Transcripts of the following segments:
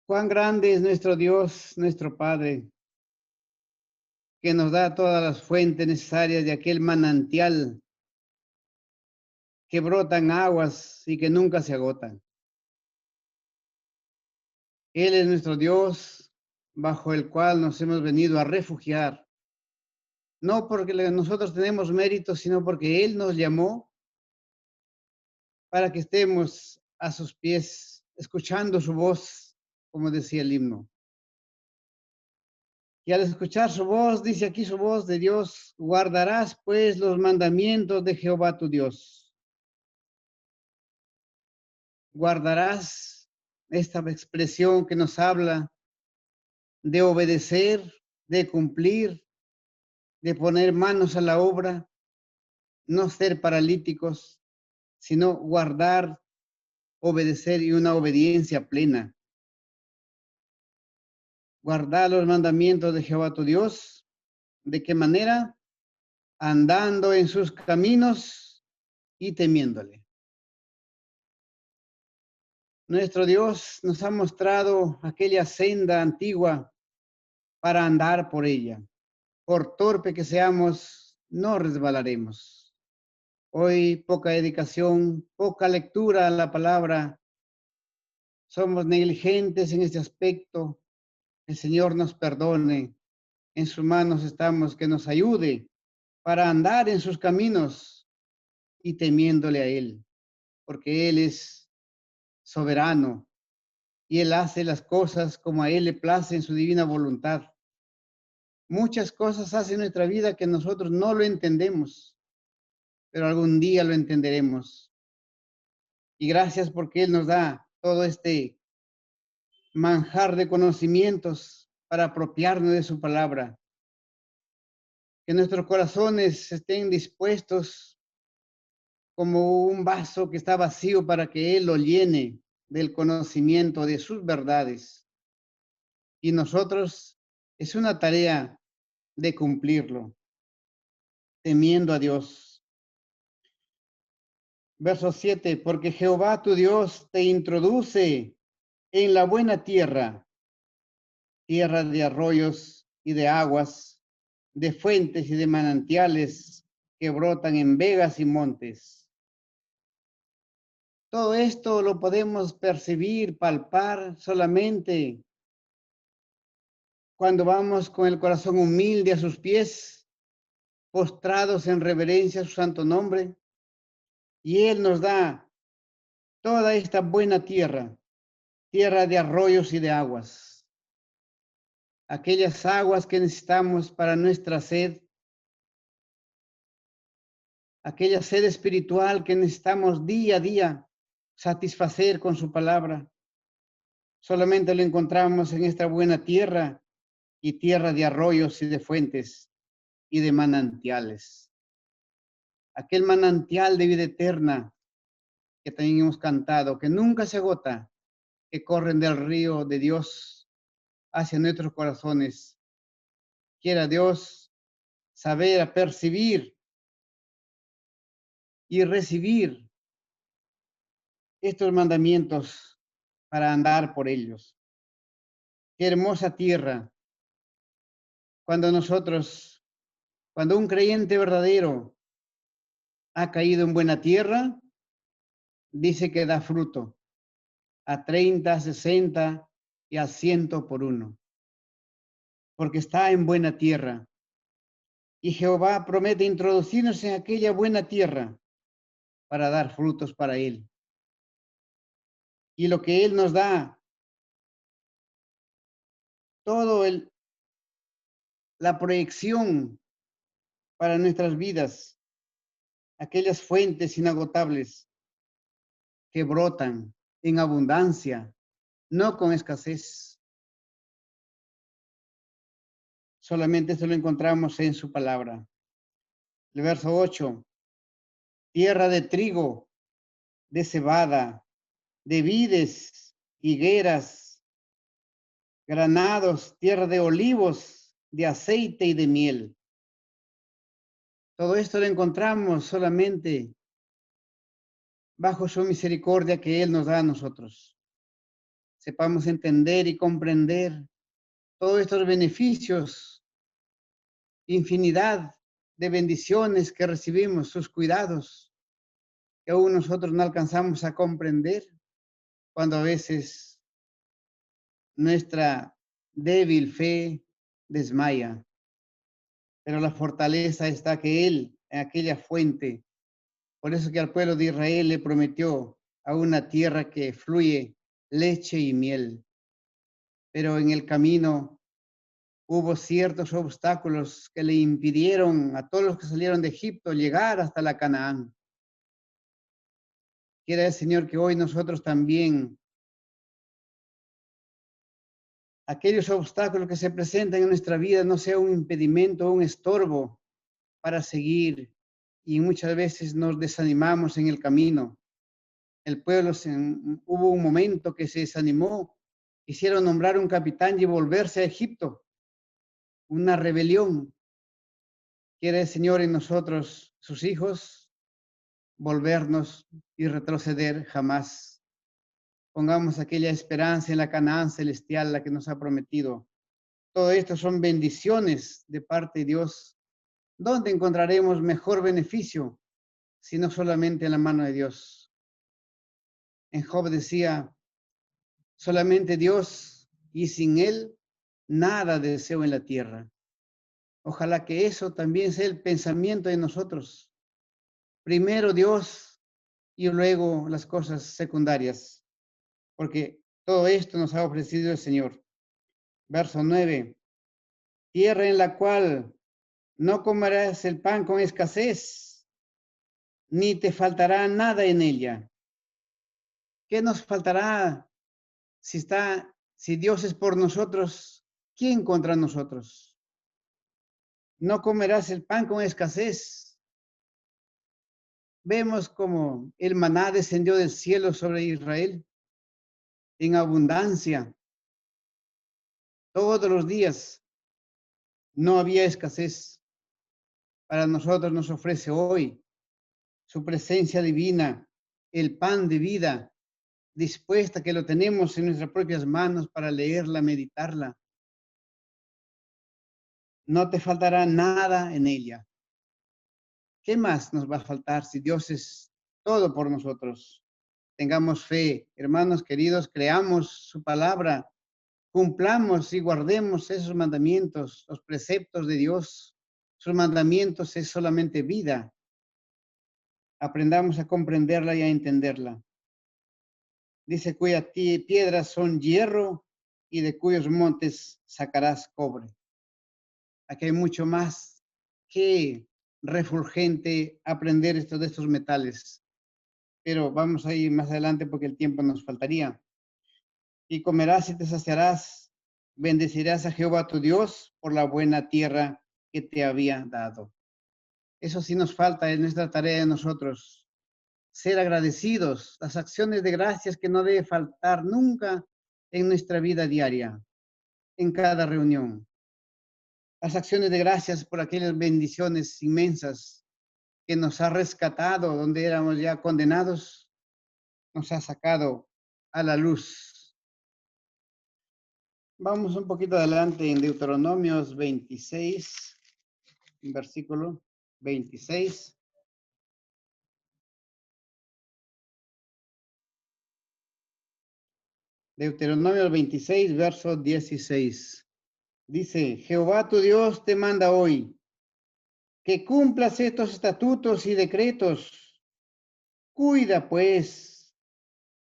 Cuán grande es nuestro Dios, nuestro Padre, que nos da todas las fuentes necesarias de aquel manantial que brotan aguas y que nunca se agotan. Él es nuestro Dios, bajo el cual nos hemos venido a refugiar, no porque nosotros tenemos méritos, sino porque Él nos llamó para que estemos a sus pies, escuchando su voz, como decía el himno. Y al escuchar su voz, dice aquí su voz de Dios, guardarás pues los mandamientos de Jehová tu Dios. Guardarás esta expresión que nos habla de obedecer, de cumplir, de poner manos a la obra, no ser paralíticos, sino guardar, obedecer y una obediencia plena. Guardar los mandamientos de Jehová tu Dios. ¿De qué manera? Andando en sus caminos y temiéndole. Nuestro Dios nos ha mostrado aquella senda antigua para andar por ella. Por torpe que seamos, no resbalaremos. Hoy poca dedicación, poca lectura a la palabra. Somos negligentes en este aspecto. El Señor nos perdone. En sus manos estamos, que nos ayude para andar en sus caminos y temiéndole a Él, porque Él es soberano y Él hace las cosas como a Él le place en su divina voluntad. Muchas cosas hace en nuestra vida que nosotros no lo entendemos, pero algún día lo entenderemos. Y gracias porque Él nos da todo este manjar de conocimientos para apropiarnos de su palabra. Que nuestros corazones estén dispuestos como un vaso que está vacío para que Él lo llene del conocimiento de sus verdades. Y nosotros es una tarea de cumplirlo, temiendo a Dios. Verso 7, porque Jehová tu Dios te introduce en la buena tierra, tierra de arroyos y de aguas, de fuentes y de manantiales que brotan en vegas y montes. Todo esto lo podemos percibir, palpar solamente cuando vamos con el corazón humilde a sus pies, postrados en reverencia a su santo nombre, y Él nos da toda esta buena tierra, tierra de arroyos y de aguas, aquellas aguas que necesitamos para nuestra sed, aquella sed espiritual que necesitamos día a día satisfacer con su palabra. Solamente lo encontramos en esta buena tierra y tierra de arroyos y de fuentes y de manantiales. Aquel manantial de vida eterna que también hemos cantado, que nunca se agota, que corren del río de Dios hacia nuestros corazones. Quiera Dios saber percibir y recibir estos mandamientos para andar por ellos. Qué hermosa tierra. Cuando un creyente verdadero ha caído en buena tierra, dice que da fruto a 30, 60 y a 100 por uno, porque está en buena tierra. Y Jehová promete introducirnos en aquella buena tierra para dar frutos para Él. Y lo que Él nos da, todo la proyección para nuestras vidas, aquellas fuentes inagotables que brotan en abundancia, no con escasez. Solamente esto lo encontramos en su palabra. El verso 8, tierra de trigo, de cebada, de vides, higueras, granados, tierra de olivos, de aceite y de miel. Todo esto lo encontramos solamente bajo su misericordia que Él nos da a nosotros. sepamos entender y comprender todos estos beneficios, infinidad de bendiciones que recibimos, sus cuidados, que aún nosotros no alcanzamos a comprender cuando a veces nuestra débil fe desmaya. Pero la fortaleza está que Él, en aquella fuente, por eso que al pueblo de Israel le prometió a una tierra que fluye leche y miel. Pero en el camino hubo ciertos obstáculos que le impidieron a todos los que salieron de Egipto llegar hasta la Canaán. Quiera el Señor que hoy nosotros también, aquellos obstáculos que se presentan en nuestra vida no sea un impedimento, un estorbo para seguir, y muchas veces nos desanimamos en el camino. El pueblo hubo un momento que se desanimó, quisieron nombrar un capitán y volverse a Egipto, una rebelión. Quiere el Señor en nosotros, sus hijos, volvernos y retroceder jamás. Pongamos aquella esperanza en la Canaán celestial, la que nos ha prometido. Todo esto son bendiciones de parte de Dios. ¿Dónde encontraremos mejor beneficio si no solamente en la mano de Dios? En Job decía, solamente Dios, y sin Él nada deseo en la tierra. Ojalá que eso también sea el pensamiento de nosotros. Primero Dios y luego las cosas secundarias, porque todo esto nos ha ofrecido el Señor. Verso 9, tierra en la cual no comerás el pan con escasez, ni te faltará nada en ella. ¿Qué nos faltará si Dios es por nosotros? ¿Quién contra nosotros? No comerás el pan con escasez. Vemos como el maná descendió del cielo sobre Israel en abundancia. Todos los días no había escasez. Para nosotros nos ofrece hoy su presencia divina, el pan de vida, dispuesta que lo tenemos en nuestras propias manos para leerla, meditarla. No te faltará nada en ella. ¿Qué más nos va a faltar si Dios es todo por nosotros? Tengamos fe, hermanos queridos, creamos su palabra, cumplamos y guardemos esos mandamientos, los preceptos de Dios. Sus mandamientos es solamente vida. Aprendamos a comprenderla y a entenderla. Dice, cuyas piedras son hierro y de cuyos montes sacarás cobre. Aquí hay mucho más que refulgente aprender esto de estos metales, pero vamos a ir más adelante porque el tiempo nos faltaría. Y comerás y te saciarás, bendecirás a Jehová tu Dios por la buena tierra que te había dado. Eso sí nos falta en nuestra tarea de nosotros, ser agradecidos, las acciones de gracias que no debe faltar nunca en nuestra vida diaria, en cada reunión. Las acciones de gracias por aquellas bendiciones inmensas que nos ha rescatado donde éramos ya condenados, nos ha sacado a la luz. Vamos un poquito adelante en Deuteronomios 26, versículo 26. Deuteronomio 26, verso 16. Dice, Jehová tu Dios te manda hoy que cumplas estos estatutos y decretos. Cuida, pues,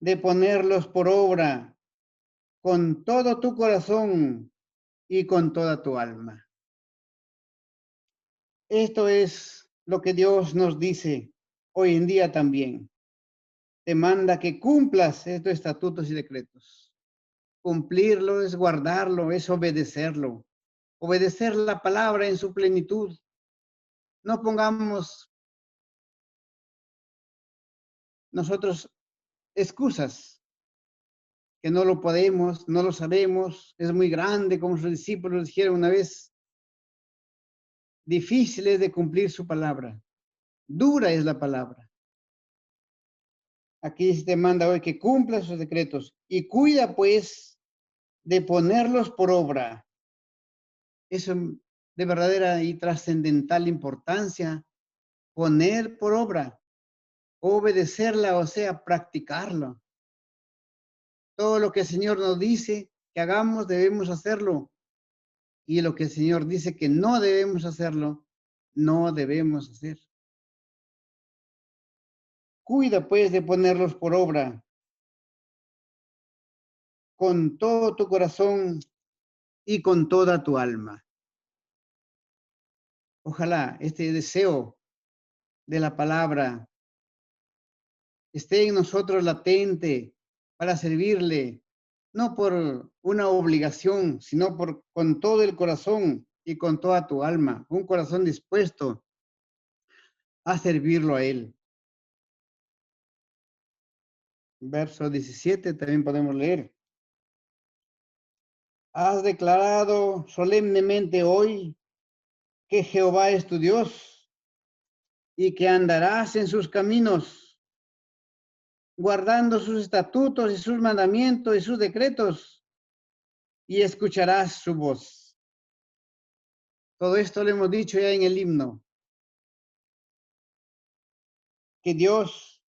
de ponerlos por obra con todo tu corazón y con toda tu alma. Esto es lo que Dios nos dice hoy en día también. Te manda que cumplas estos estatutos y decretos. Cumplirlo es guardarlo, es obedecerlo. Obedecer la palabra en su plenitud. No pongamos nosotros excusas, que no lo podemos, no lo sabemos, es muy grande, como sus discípulos dijeron una vez. Difícil es de cumplir su palabra. Dura es la palabra. Aquí se te manda hoy que cumpla sus decretos y cuida pues de ponerlos por obra. Eso de verdadera y trascendental importancia, poner por obra, obedecerla, o sea, practicarla. Todo lo que el Señor nos dice que hagamos, debemos hacerlo. Y lo que el Señor dice que no debemos hacerlo, no debemos hacer. Cuida pues de ponerlos por obra con todo tu corazón y con toda tu alma. Ojalá este deseo de la palabra esté en nosotros latente para servirle, no por una obligación, sino con todo el corazón y con toda tu alma, un corazón dispuesto a servirlo a Él. Verso 17 también podemos leer. Has declarado solemnemente hoy que Jehová es tu Dios y que andarás en sus caminos, guardando sus estatutos y sus mandamientos y sus decretos, y escucharás su voz. Todo esto lo hemos dicho ya en el himno, que Dios,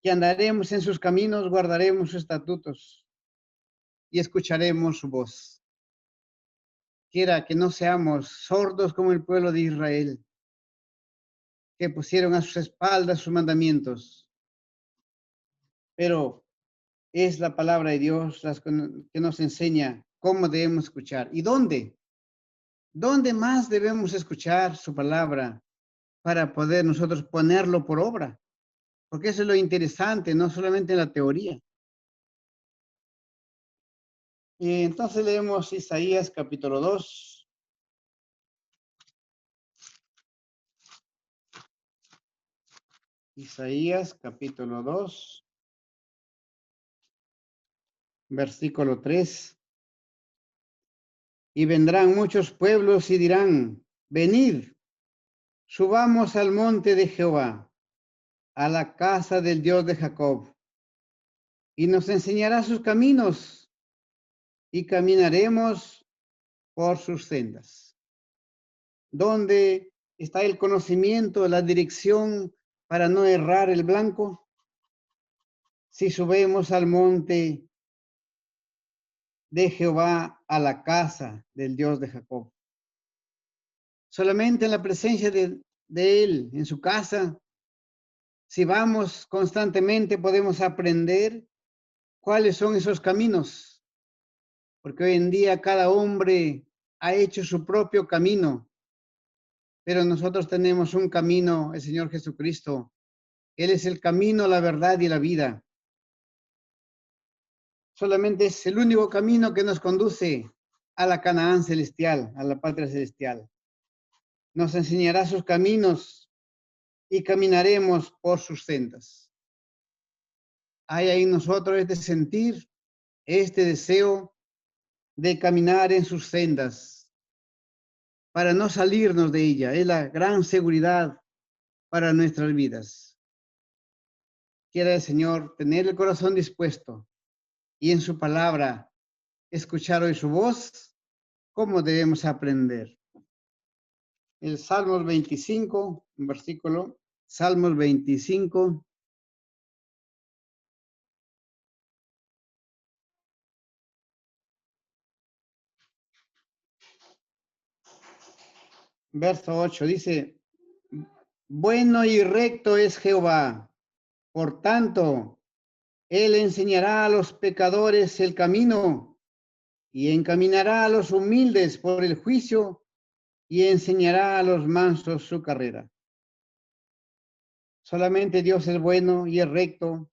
que andaremos en sus caminos, guardaremos sus estatutos y escucharemos su voz. Quiera que no seamos sordos como el pueblo de Israel, que pusieron a sus espaldas sus mandamientos, pero es la palabra de Dios que nos enseña cómo debemos escuchar y dónde. ¿Dónde más debemos escuchar su palabra para poder nosotros ponerlo por obra? Porque eso es lo interesante, no solamente en la teoría. Y entonces leemos Isaías capítulo 2. Isaías capítulo 2, versículo 3. Y vendrán muchos pueblos y dirán, venid, subamos al monte de Jehová, a la casa del Dios de Jacob, y nos enseñará sus caminos, y caminaremos por sus sendas. ¿Dónde está el conocimiento, la dirección para no errar el blanco? Si subimos al monte de Jehová, a la casa del Dios de Jacob. Solamente en la presencia de Él, en su casa, si vamos constantemente podemos aprender cuáles son esos caminos, porque hoy en día cada hombre ha hecho su propio camino, pero nosotros tenemos un camino, el Señor Jesucristo. Él es el camino, la verdad y la vida. Solamente es el único camino que nos conduce a la Canaán celestial, a la patria celestial. Nos enseñará sus caminos y caminaremos por sus sendas. Hay ahí en nosotros este sentir, este deseo de caminar en sus sendas para no salirnos de ella. Es la gran seguridad para nuestras vidas. Quiera el Señor tener el corazón dispuesto y en su palabra escuchar hoy su voz, cómo debemos aprender. El Salmos 25, versículo, Salmos 25, verso 8, dice, bueno y recto es Jehová, por tanto, Él enseñará a los pecadores el camino y encaminará a los humildes por el juicio y enseñará a los mansos su carrera. Solamente Dios es bueno y es recto.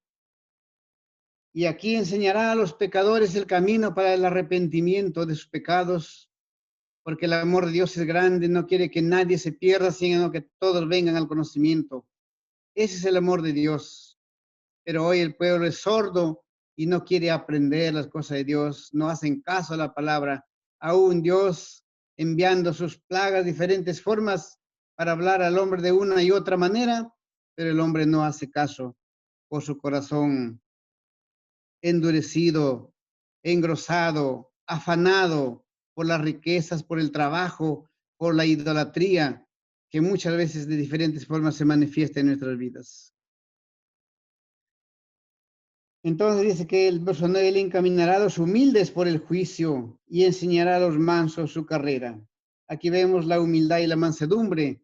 Y aquí enseñará a los pecadores el camino para el arrepentimiento de sus pecados, porque el amor de Dios es grande, no quiere que nadie se pierda, sino que todos vengan al conocimiento. Ese es el amor de Dios. Pero hoy el pueblo es sordo y no quiere aprender las cosas de Dios, no hacen caso a la palabra. Aún Dios enviando sus plagas, diferentes formas para hablar al hombre de una y otra manera, pero el hombre no hace caso. por su corazón endurecido, engrosado, afanado por las riquezas, por el trabajo, por la idolatría, que muchas veces de diferentes formas se manifiesta en nuestras vidas. Entonces dice que el verso 9, él encaminará a los humildes por el juicio y enseñará a los mansos su carrera. Aquí vemos la humildad y la mansedumbre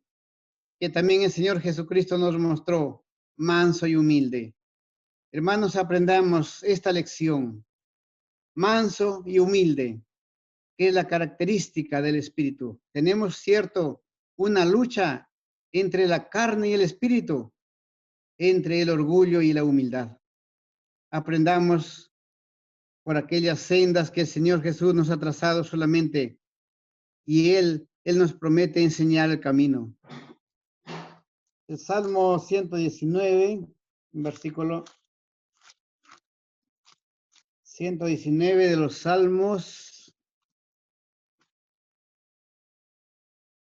que también el Señor Jesucristo nos mostró, manso y humilde. Hermanos, aprendamos esta lección, manso y humilde, que es la característica del espíritu. Tenemos, cierto, una lucha entre la carne y el espíritu, entre el orgullo y la humildad. Aprendamos por aquellas sendas que el Señor Jesús nos ha trazado solamente y Él nos promete enseñar el camino. El Salmo 119, versículo 119 de los Salmos,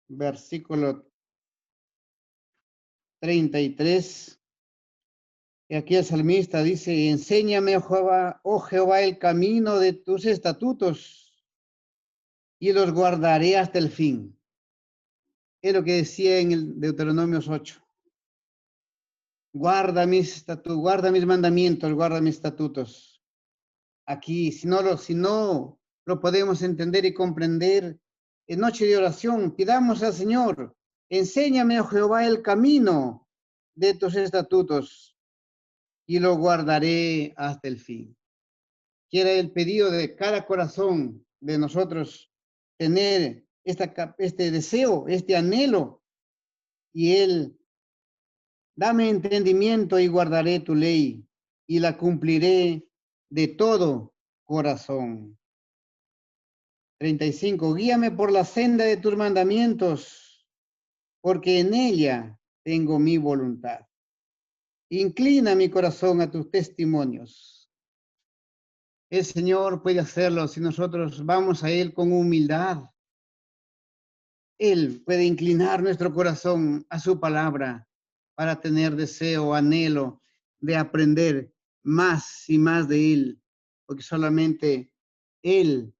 versículo 33. Y aquí el salmista dice, enséñame, oh Jehová, el camino de tus estatutos y los guardaré hasta el fin. Es lo que decía en el Deuteronomio 8. Guarda mis mandamientos, guarda mis estatutos. Aquí, si no lo podemos entender y comprender, en noche de oración, pidamos al Señor, enséñame, oh Jehová, el camino de tus estatutos y lo guardaré hasta el fin. Quiera el pedido de cada corazón de nosotros tener este deseo, este anhelo, y Él, dame entendimiento y guardaré tu ley y la cumpliré de todo corazón. 35. Guíame por la senda de tus mandamientos, porque en ella tengo mi voluntad. Inclina mi corazón a tus testimonios. El Señor puede hacerlo si nosotros vamos a Él con humildad. Él puede inclinar nuestro corazón a su palabra para tener deseo, anhelo de aprender más y más de Él, porque solamente Él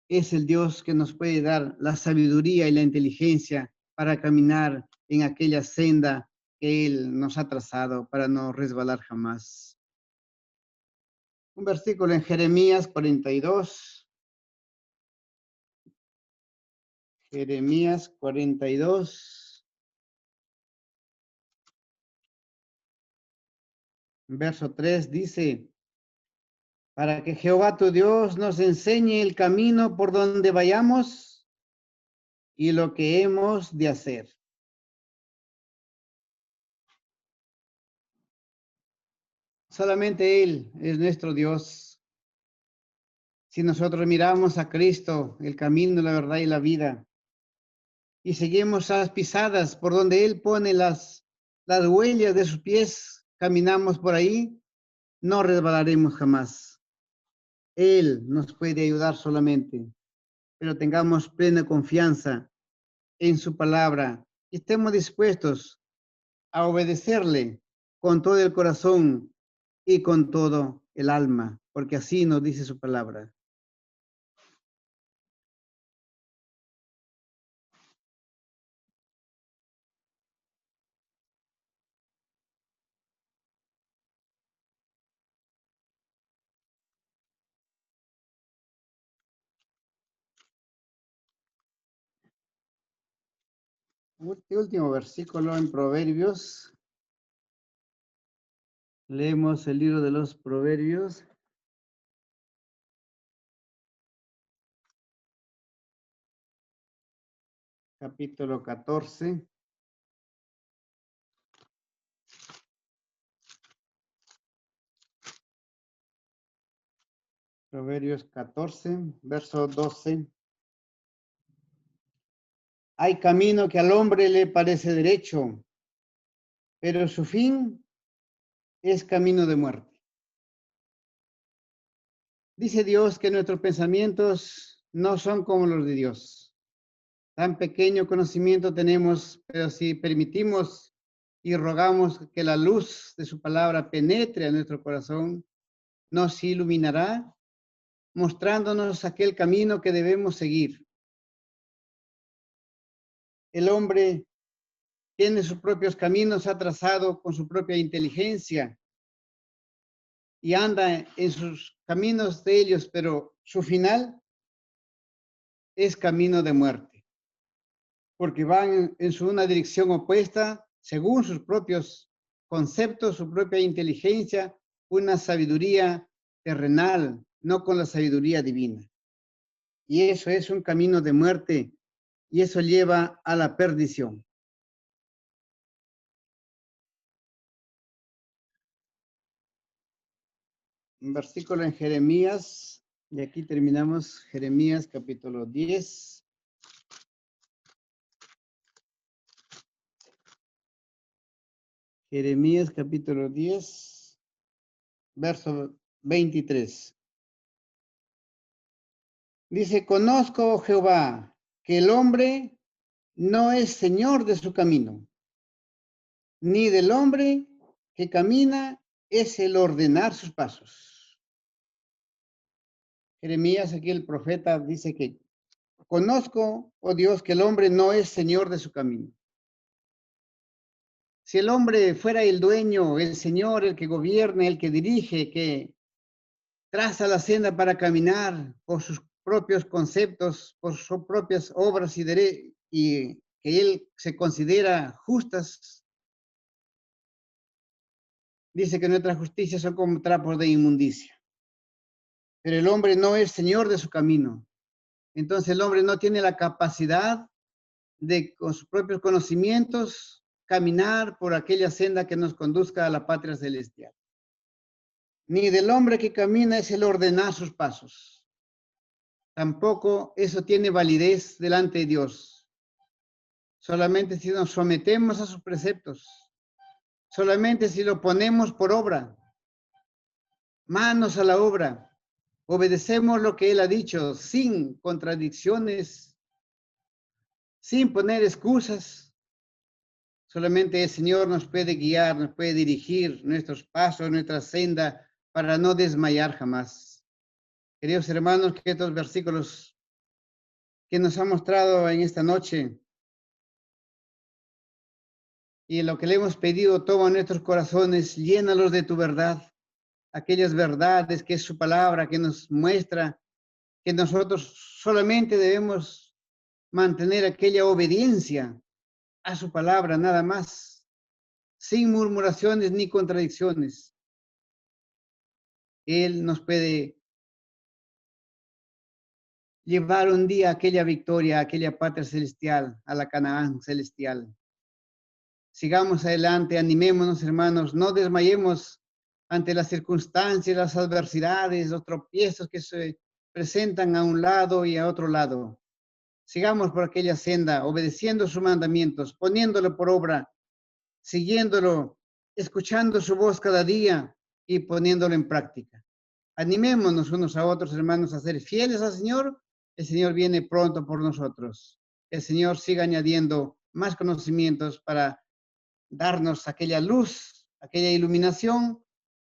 es el Dios que nos puede dar la sabiduría y la inteligencia para caminar en aquella senda que Él nos ha trazado para no resbalar jamás. Un versículo en Jeremías 42. Jeremías 42. Verso 3 dice, para que Jehová tu Dios nos enseñe el camino por donde vayamos y lo que hemos de hacer. Solamente Él es nuestro Dios. Si nosotros miramos a Cristo, el camino, la verdad y la vida, y seguimos las pisadas por donde Él pone las huellas de sus pies, caminamos por ahí, no resbalaremos jamás. Él nos puede ayudar solamente, pero tengamos plena confianza en su palabra y estemos dispuestos a obedecerle con todo el corazón y con todo el alma, porque así nos dice su palabra. Último versículo en Proverbios. Leemos el libro de los Proverbios. Capítulo 14. Proverbios 14, verso 12. Hay camino que al hombre le parece derecho, pero su fin es camino de muerte. Dice Dios que nuestros pensamientos no son como los de Dios. Tan pequeño conocimiento tenemos, pero si permitimos y rogamos que la luz de su palabra penetre a nuestro corazón, nos iluminará, mostrándonos aquel camino que debemos seguir. El hombre tiene sus propios caminos, ha trazado con su propia inteligencia y anda en sus caminos de ellos, pero su final es camino de muerte, porque van en una dirección opuesta, según sus propios conceptos, su propia inteligencia, una sabiduría terrenal, no con la sabiduría divina. Y eso es un camino de muerte y eso lleva a la perdición. Un versículo en Jeremías, y aquí terminamos Jeremías capítulo 10. Jeremías capítulo 10, verso 23. Dice, conozco, oh Jehová, que el hombre no es señor de su camino, ni del hombre que camina es el ordenar sus pasos. Jeremías, aquí el profeta dice que conozco, oh Dios, que el hombre no es señor de su camino. Si el hombre fuera el dueño, el señor, el que gobierna, el que dirige, que traza la senda para caminar por sus propios conceptos, por sus propias obras y que él se considera justas, dice que nuestras justicias son como trapos de inmundicia. Pero el hombre no es señor de su camino. Entonces el hombre no tiene la capacidad de, con sus propios conocimientos, caminar por aquella senda que nos conduzca a la patria celestial. Ni del hombre que camina es el ordenar sus pasos. Tampoco eso tiene validez delante de Dios. Solamente si nos sometemos a sus preceptos. Solamente si lo ponemos por obra. Manos a la obra. Obedecemos lo que Él ha dicho sin contradicciones, sin poner excusas. Solamente el Señor nos puede guiar, nos puede dirigir nuestros pasos, nuestra senda, para no desmayar jamás. Queridos hermanos, que estos versículos que nos ha mostrado en esta noche y lo que le hemos pedido, toma nuestros corazones, llénalos de tu verdad, aquellas verdades que es su palabra, que nos muestra que nosotros solamente debemos mantener aquella obediencia a su palabra, nada más, sin murmuraciones ni contradicciones. Él nos puede llevar un día a aquella victoria, a aquella patria celestial, a la Canaán celestial. Sigamos adelante, animémonos, hermanos, no desmayemos ante las circunstancias, las adversidades, los tropiezos que se presentan a un lado y a otro lado. Sigamos por aquella senda, obedeciendo sus mandamientos, poniéndolo por obra, siguiéndolo, escuchando su voz cada día y poniéndolo en práctica. Animémonos unos a otros, hermanos, a ser fieles al Señor. El Señor viene pronto por nosotros. El Señor siga añadiendo más conocimientos para darnos aquella luz, aquella iluminación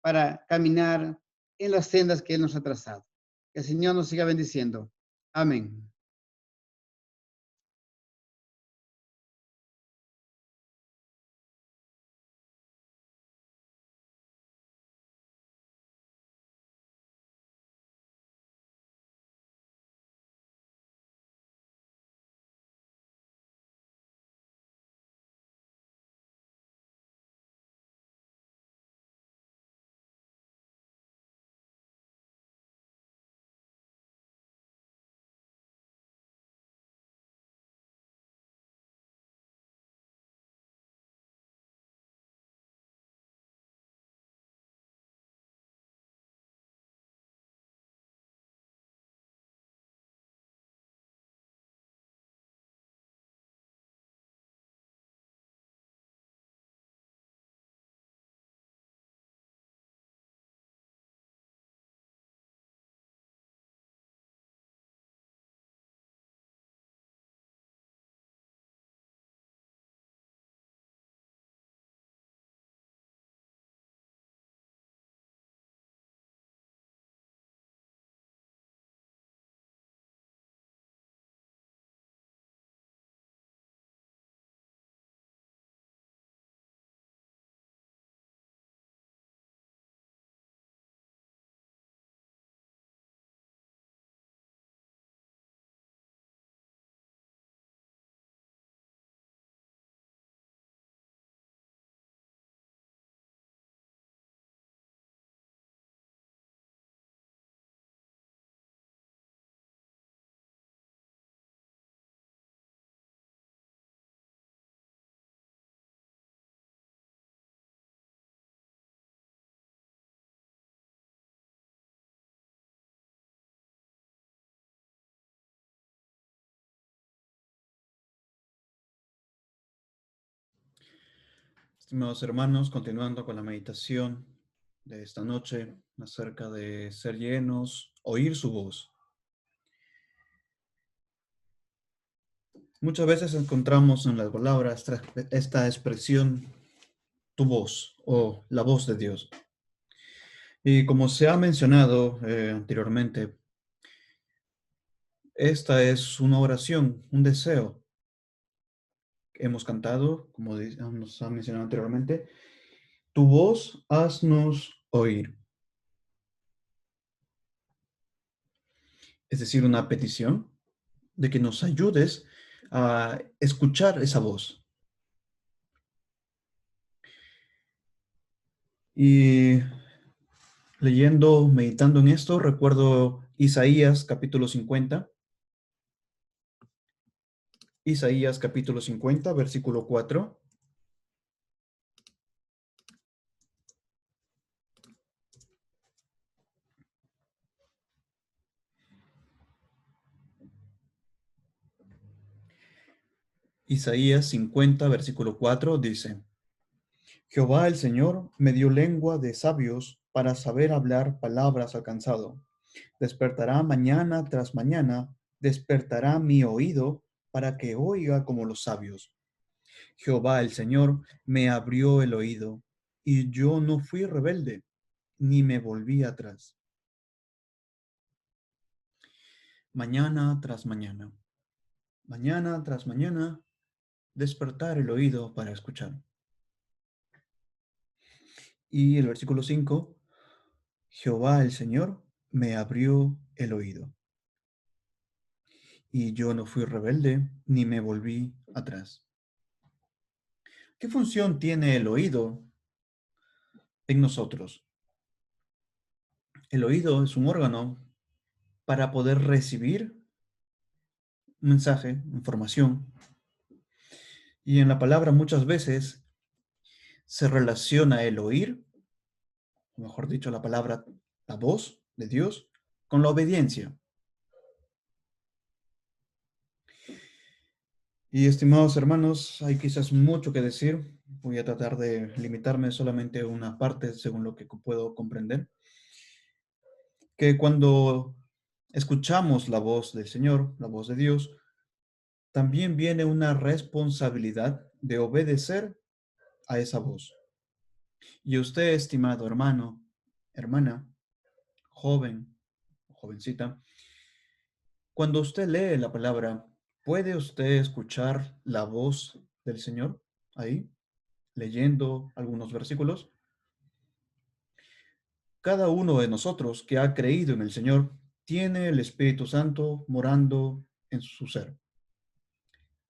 para caminar en las sendas que Él nos ha trazado. Que el Señor nos siga bendiciendo. Amén. Estimados hermanos, continuando con la meditación de esta noche acerca de ser llenos, oír su voz. Muchas veces encontramos en las palabras esta expresión, tu voz o la voz de Dios. Y como se ha mencionado anteriormente, esta es una oración, un deseo que hemos cantado, como nos ha mencionado anteriormente, tu voz haznos oír. Es decir, una petición de que nos ayudes a escuchar esa voz. Y leyendo, meditando en esto, recuerdo Isaías capítulo 50. Isaías capítulo 50, versículo 4. Isaías 50, versículo 4 dice, Jehová el Señor me dio lengua de sabios para saber hablar palabras al cansado. Despertará mañana tras mañana, despertará mi oído para que oiga como los sabios. Jehová el Señor me abrió el oído, y yo no fui rebelde, ni me volví atrás. Mañana tras mañana, mañana tras mañana, despertar el oído para escuchar. Y el versículo 5, Jehová el Señor me abrió el oído, y yo no fui rebelde, ni me volví atrás. ¿Qué función tiene el oído en nosotros? El oído es un órgano para poder recibir un mensaje, información, y en la palabra muchas veces se relaciona el oír, o mejor dicho, la palabra, la voz de Dios, con la obediencia. Y estimados hermanos, hay quizás mucho que decir. Voy a tratar de limitarme solamente a una parte según lo que puedo comprender. Que cuando escuchamos la voz del Señor, la voz de Dios, también viene una responsabilidad de obedecer a esa voz. Y usted, estimado hermano, hermana, joven, jovencita, cuando usted lee la palabra, ¿puede usted escuchar la voz del Señor ahí, leyendo algunos versículos? Cada uno de nosotros que ha creído en el Señor tiene el Espíritu Santo morando en su ser.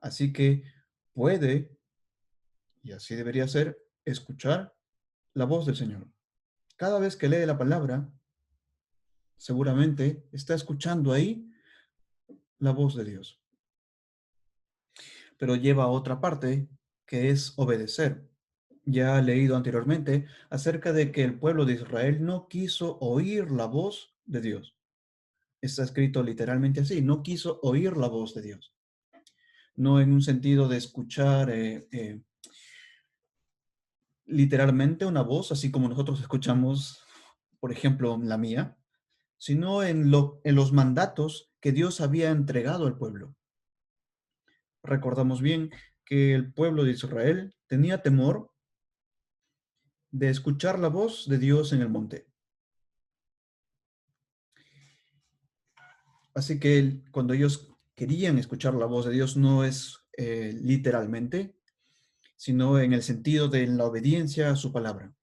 Así que puede, y así debería ser, escuchar la voz del Señor. Cada vez que lee la palabra, seguramente está escuchando ahí la voz de Dios. Pero lleva a otra parte que es obedecer. Ya he leído anteriormente acerca de que el pueblo de Israel no quiso oír la voz de Dios. Está escrito literalmente así, no quiso oír la voz de Dios. No en un sentido de escuchar literalmente una voz, así como nosotros escuchamos, por ejemplo, la mía, sino en los mandatos que Dios había entregado al pueblo. Recordamos bien que el pueblo de Israel tenía temor de escuchar la voz de Dios en el monte. Así que cuando ellos querían escuchar la voz de Dios no es literalmente, sino en el sentido de la obediencia a su palabra,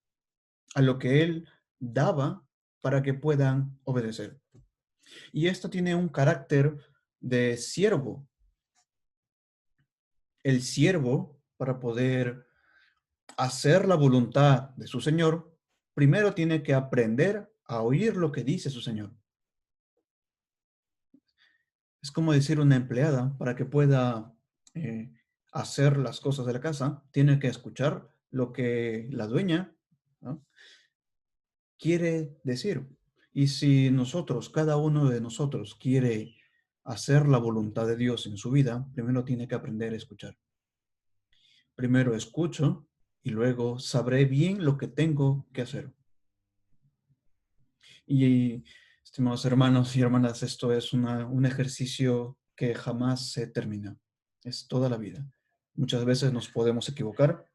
a lo que Él daba para que puedan obedecer. Y esto tiene un carácter de siervo. El siervo, para poder hacer la voluntad de su Señor, primero tiene que aprender a oír lo que dice su Señor. Es como decir una empleada, para que pueda eh, hacer las cosas de la casa, tiene que escuchar lo que la dueña, ¿no?, quiere decir. Y si nosotros, cada uno de nosotros, quiere hacer la voluntad de Dios en su vida, primero tiene que aprender a escuchar. Primero escucho y luego sabré bien lo que tengo que hacer. Y, estimados hermanos y hermanas, esto es un ejercicio que jamás se termina. Es toda la vida. Muchas veces nos podemos equivocar,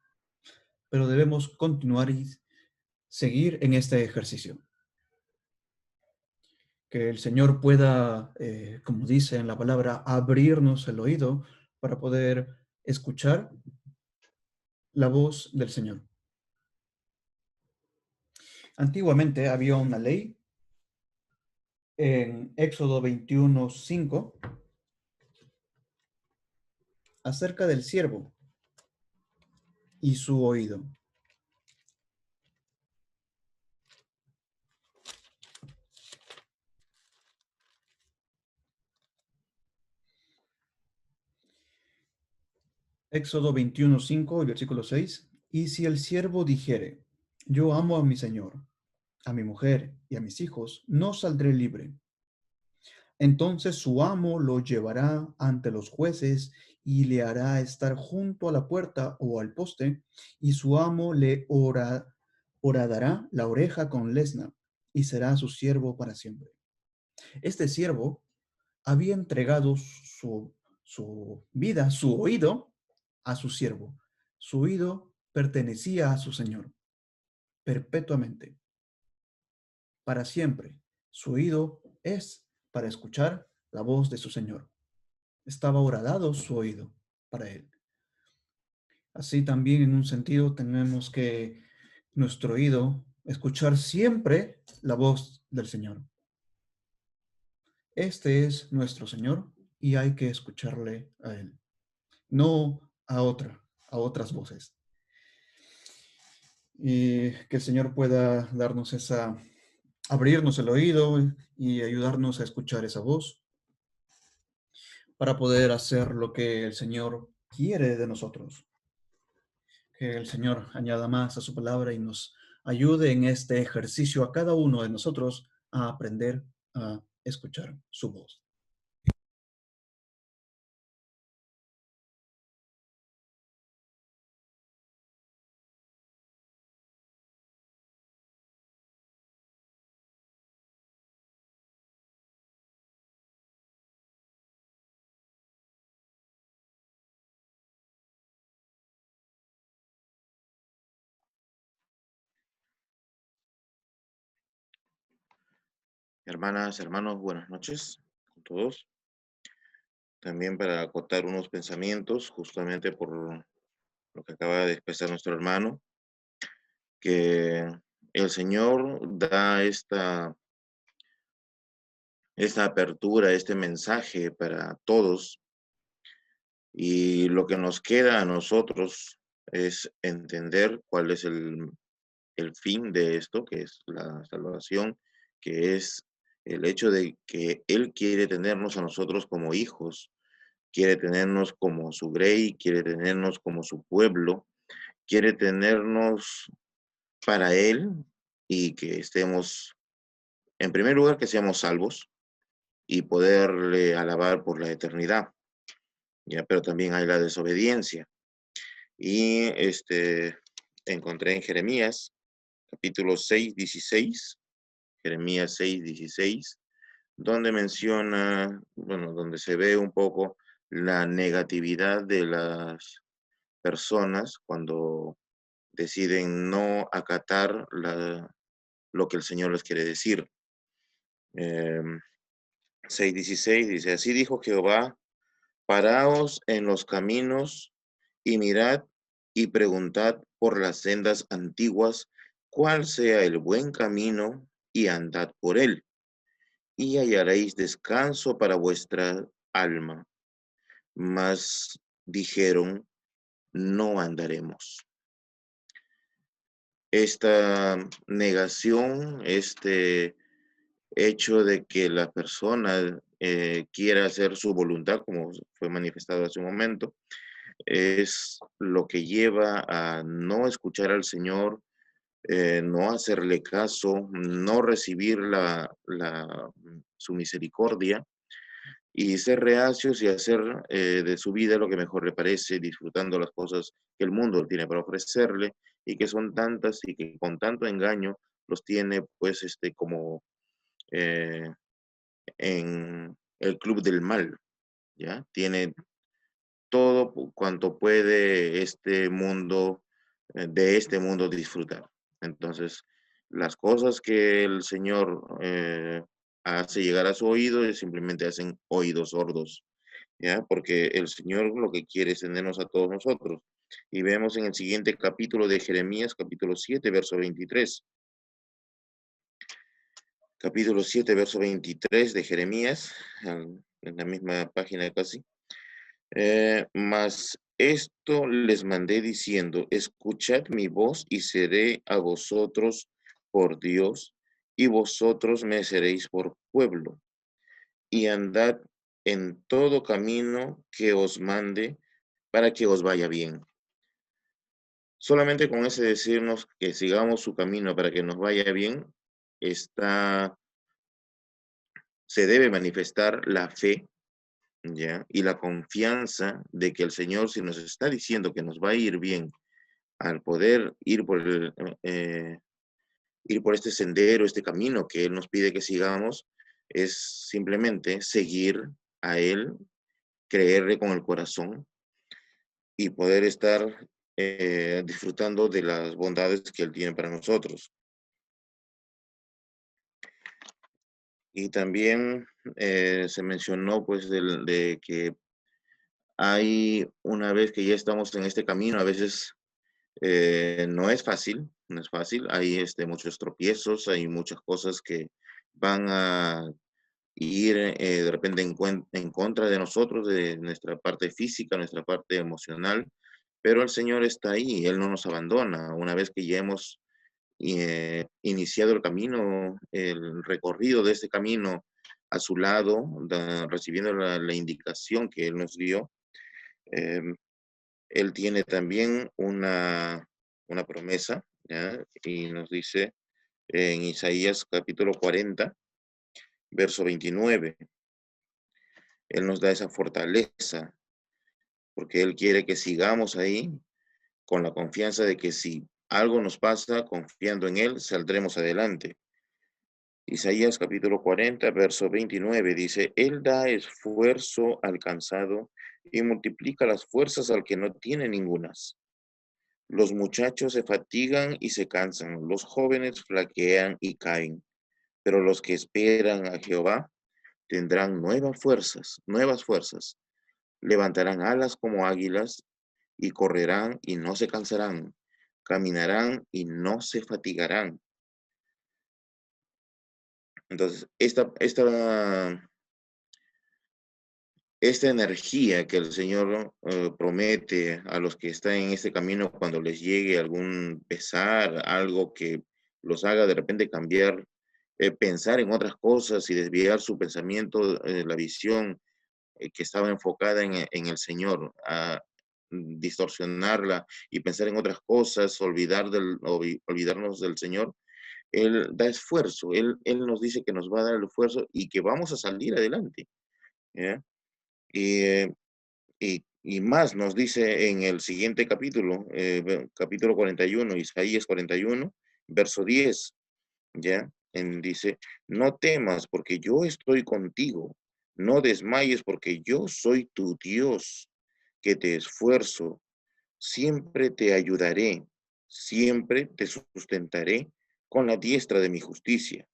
pero debemos continuar y seguir en este ejercicio. Que el Señor pueda, como dice en la palabra, abrirnos el oído para poder escuchar la voz del Señor. Antiguamente había una ley en Éxodo 21:5 acerca del siervo y su oído. Éxodo 21:5, el versículo 6. Y si el siervo dijere, yo amo a mi señor, a mi mujer y a mis hijos, no saldré libre. Entonces su amo lo llevará ante los jueces y le hará estar junto a la puerta o al poste, y su amo le horadará la oreja con lesna, y será su siervo para siempre. Este siervo había entregado su vida, su oído, a su siervo. Su oído pertenecía a su señor, perpetuamente, para siempre. Su oído es para escuchar la voz de su señor. Estaba horadado su oído para él. Así también en un sentido tenemos que nuestro oído escuchar siempre la voz del Señor. Este es nuestro Señor y hay que escucharle a Él, no a otras voces. Y que el Señor pueda darnos abrirnos el oído y ayudarnos a escuchar esa voz para poder hacer lo que el Señor quiere de nosotros. Que el Señor añada más a su palabra y nos ayude en este ejercicio a cada uno de nosotros a aprender a escuchar su voz. Hermanas, hermanos, buenas noches a todos. También para acotar unos pensamientos, justamente por lo que acaba de expresar nuestro hermano, que el Señor da esta apertura, este mensaje para todos, y lo que nos queda a nosotros es entender cuál es el fin de esto, que es la salvación, que es el hecho de que Él quiere tenernos a nosotros como hijos, quiere tenernos como su grey, quiere tenernos como su pueblo, quiere tenernos para Él y que estemos, en primer lugar, que seamos salvos y poderle alabar por la eternidad. Ya, pero también hay la desobediencia. Y encontré en Jeremías, capítulo 6:16, Jeremías 6:16, donde menciona, bueno, donde se ve un poco la negatividad de las personas cuando deciden no acatar lo que el Señor les quiere decir. Eh, 6:16 dice, así dijo Jehová, paraos en los caminos y mirad y preguntad por las sendas antiguas cuál sea el buen camino y andad por él y hallaréis descanso para vuestra alma. Mas dijeron, no andaremos. Esta negación, este hecho de que la persona quiera hacer su voluntad, como fue manifestado hace un momento, es lo que lleva a no escuchar al Señor, no hacerle caso, no recibir su misericordia y ser reacios y hacer de su vida lo que mejor le parece, disfrutando las cosas que el mundo tiene para ofrecerle y que son tantas y que con tanto engaño los tiene pues como eh, en el club del mal, ¿ya? Tiene todo cuanto puede este mundo, de este mundo disfrutar. Entonces, las cosas que el Señor hace llegar a su oído simplemente hacen oídos sordos, ¿ya? Porque el Señor lo que quiere es tenernos a todos nosotros. Y vemos en el siguiente capítulo de Jeremías, capítulo 7, verso 23. Capítulo 7, verso 23 de Jeremías, en la misma página casi. Mas esto les mandé diciendo, escuchad mi voz y seré a vosotros por Dios, y vosotros me seréis por pueblo, y andad en todo camino que os mande para que os vaya bien. Solamente con ese decirnos que sigamos su camino para que nos vaya bien, se debe manifestar la fe, ¿ya? Y la confianza de que el Señor, si nos está diciendo que nos va a ir bien, al poder ir por este sendero, este camino que Él nos pide que sigamos, es simplemente seguir a Él, creerle con el corazón y poder estar disfrutando de las bondades que Él tiene para nosotros. Y también se mencionó pues de que hay una vez que ya estamos en este camino, a veces no es fácil, no es fácil. Hay muchos tropiezos, hay muchas cosas que van a ir de repente en contra de nosotros, de nuestra parte física, nuestra parte emocional, pero el Señor está ahí, Él no nos abandona. Una vez que ya hemos iniciado el camino, el recorrido de este camino a su lado, recibiendo la indicación que Él nos dio, eh, Él tiene también una promesa, ¿ya? Y nos dice en Isaías capítulo 40, verso 29, Él nos da esa fortaleza, porque Él quiere que sigamos ahí con la confianza de que si algo nos pasa, confiando en Él, saldremos adelante. Isaías capítulo 40, verso 29 dice, Él da esfuerzo al cansado y multiplica las fuerzas al que no tiene ningunas. Los muchachos se fatigan y se cansan, los jóvenes flaquean y caen, pero los que esperan a Jehová tendrán nuevas fuerzas, levantarán alas como águilas y correrán y no se cansarán, caminarán y no se fatigarán. Entonces, esta energía que el Señor promete a los que están en este camino cuando les llegue algún pesar, algo que los haga de repente cambiar, pensar en otras cosas y desviar su pensamiento, la visión que estaba enfocada en el Señor, a distorsionarla y pensar en otras cosas, olvidarnos del Señor. Él da esfuerzo, él nos dice que nos va a dar el esfuerzo y que vamos a salir adelante, ¿ya? Y, y más nos dice en el siguiente capítulo, capítulo 41, Isaías 41, verso 10, ¿ya? Dice, no temas porque yo estoy contigo, no desmayes porque yo soy tu Dios, que te esfuerzo, siempre te ayudaré, siempre te sustentaré con la diestra de mi justicia.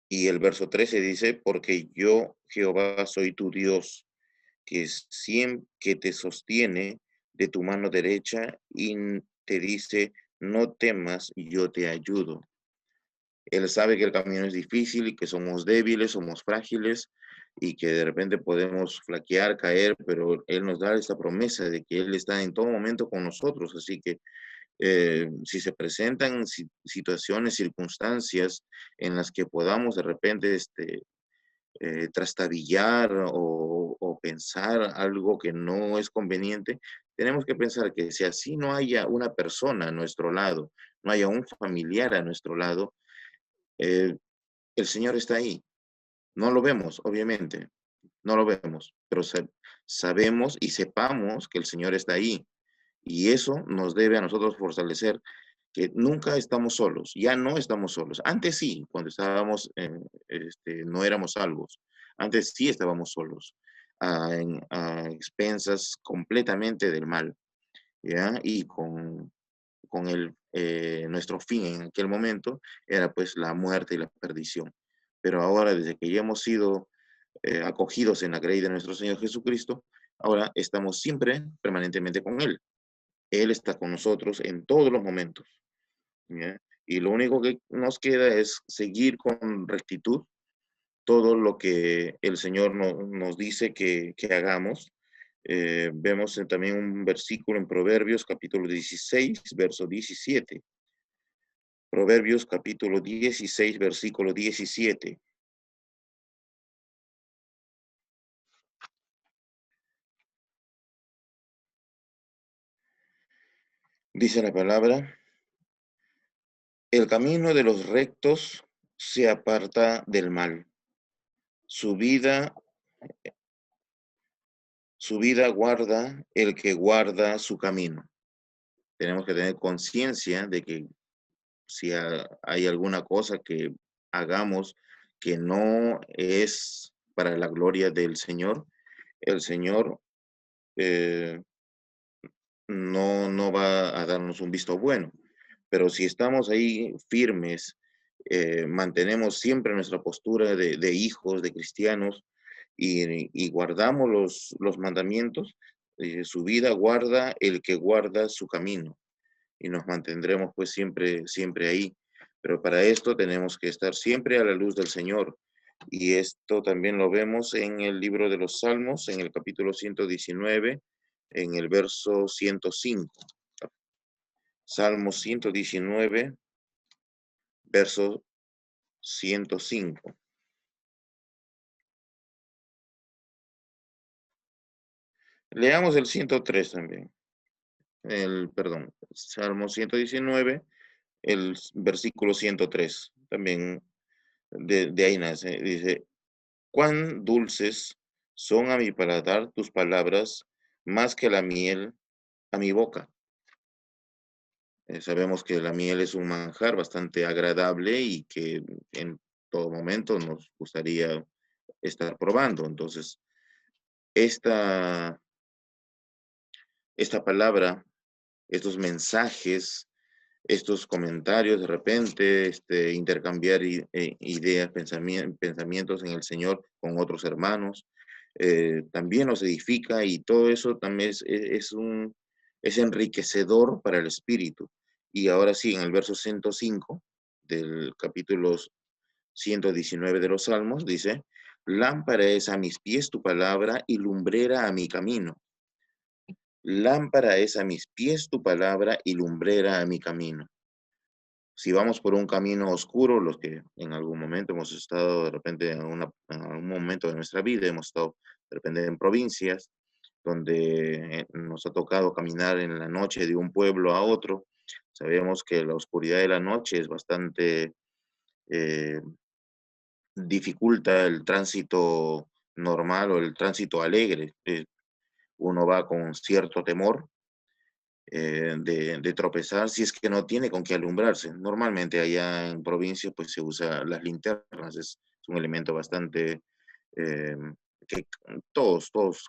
Y el verso 13 dice, porque yo, Jehová, soy tu Dios, que te sostiene de tu mano derecha y te dice, no temas, yo te ayudo. Él sabe que el camino es difícil y que somos débiles, somos frágiles y que de repente podemos flaquear, caer, pero Él nos da esta promesa de que Él está en todo momento con nosotros. Así que si se presentan situaciones, circunstancias en las que podamos de repente trastabillar o pensar algo que no es conveniente, tenemos que pensar que si así no haya una persona a nuestro lado, no haya un familiar a nuestro lado, el Señor está ahí. No lo vemos, obviamente, no lo vemos, pero sabemos y sepamos que el Señor está ahí. Y eso nos debe a nosotros fortalecer, que nunca estamos solos, ya no estamos solos. Antes sí, cuando estábamos, no éramos salvos. Antes sí estábamos solos, a expensas completamente del mal, ¿ya? Y con nuestro fin en aquel momento era pues la muerte y la perdición. Pero ahora, desde que ya hemos sido acogidos en la grey de nuestro Señor Jesucristo, ahora estamos siempre, permanentemente con Él. Él está con nosotros en todos los momentos, ¿ya? Y lo único que nos queda es seguir con rectitud todo lo que el Señor nos dice que hagamos. Vemos también un versículo en Proverbios capítulo 16, verso 17. Proverbios capítulo 16, versículo 17. Dice la palabra: el camino de los rectos se aparta del mal. Su vida guarda el que guarda su camino. Tenemos que tener conciencia de que si hay alguna cosa que hagamos que no es para la gloria del Señor, el Señor eh, no va a darnos un visto bueno. Pero si estamos ahí firmes, mantenemos siempre nuestra postura de hijos, de cristianos, y guardamos los mandamientos, su vida guarda el que guarda su camino, y nos mantendremos pues siempre, siempre ahí. Pero para esto tenemos que estar siempre a la luz del Señor. Y esto también lo vemos en el libro de los Salmos, en el capítulo 119, en el verso 105. Salmo 119, verso 105. Leamos el 103 también. Perdón, Salmo 119, el versículo 103. También de ahí nace. Dice: cuán dulces son a mi paladar tus palabras, más que la miel a mi boca. Sabemos que la miel es un manjar bastante agradable y que en todo momento nos gustaría estar probando. Entonces, esta, esta palabra, estos mensajes, estos comentarios, de repente, intercambiar ideas, pensamientos en el Señor con otros hermanos, también nos edifica, y todo eso también es enriquecedor para el espíritu. Y ahora sí, en el verso 105 del capítulo 119 de los Salmos, dice: lámpara es a mis pies tu palabra y lumbrera a mi camino. Lámpara es a mis pies tu palabra y lumbrera a mi camino. Si vamos por un camino oscuro, los que en algún momento hemos estado de repente en algún momento de nuestra vida, hemos estado de repente en provincias, donde nos ha tocado caminar en la noche de un pueblo a otro, sabemos que la oscuridad de la noche es bastante, eh, dificulta el tránsito normal o el tránsito alegre. Uno va con cierto temor de tropezar si es que no tiene con qué alumbrarse. Normalmente allá en provincia pues se usa las linternas, es un elemento bastante eh, que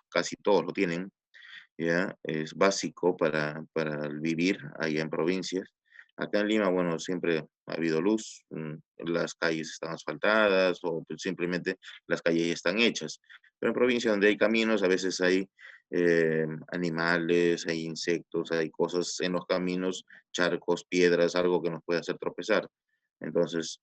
casi todos lo tienen, ¿ya? Es básico para el vivir allá en provincias. Acá en Lima, bueno, siempre ha habido luz, las calles están asfaltadas o pues simplemente las calles ya están hechas. Pero en provincia donde hay caminos, a veces hay animales, hay insectos, hay cosas en los caminos, charcos, piedras, algo que nos puede hacer tropezar. Entonces,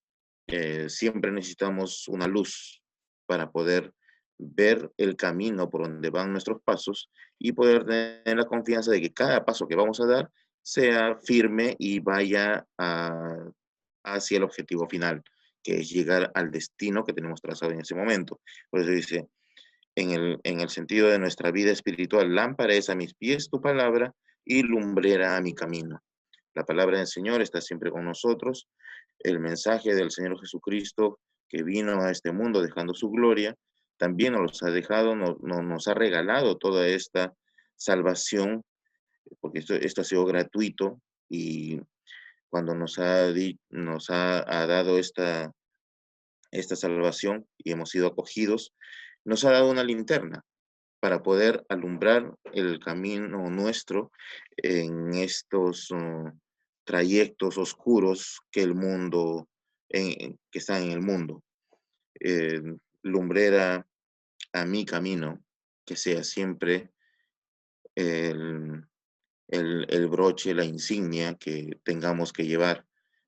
siempre necesitamos una luz para poder ver el camino por donde van nuestros pasos y poder tener la confianza de que cada paso que vamos a dar sea firme y vaya hacia el objetivo final, que es llegar al destino que tenemos trazado en ese momento. Por eso dice, en el sentido de nuestra vida espiritual, lámpara es a mis pies tu palabra y lumbrera a mi camino. La palabra del Señor está siempre con nosotros. El mensaje del Señor Jesucristo que vino a este mundo dejando su gloria, también nos ha dejado, nos ha regalado toda esta salvación, porque esto ha sido gratuito, y cuando nos ha dado esta salvación y hemos sido acogidos, nos ha dado una linterna para poder alumbrar el camino nuestro en estos trayectos oscuros que el mundo, que están en el mundo. Eh, Lumbrera a mi camino, que sea siempre el, el broche, la insignia que tengamos que llevar,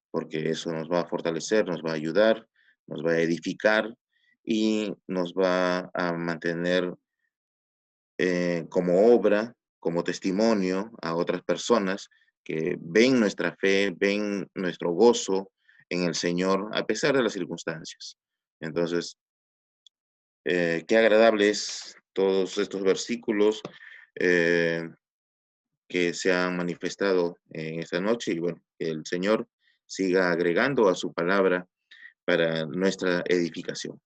porque eso nos va a fortalecer, nos va a ayudar, nos va a edificar y nos va a mantener como obra, como testimonio a otras personas que ven nuestra fe, ven nuestro gozo en el Señor a pesar de las circunstancias. Entonces, qué agradables todos estos versículos eh, que se han manifestado en esta noche, y bueno, que el Señor siga agregando a su palabra para nuestra edificación.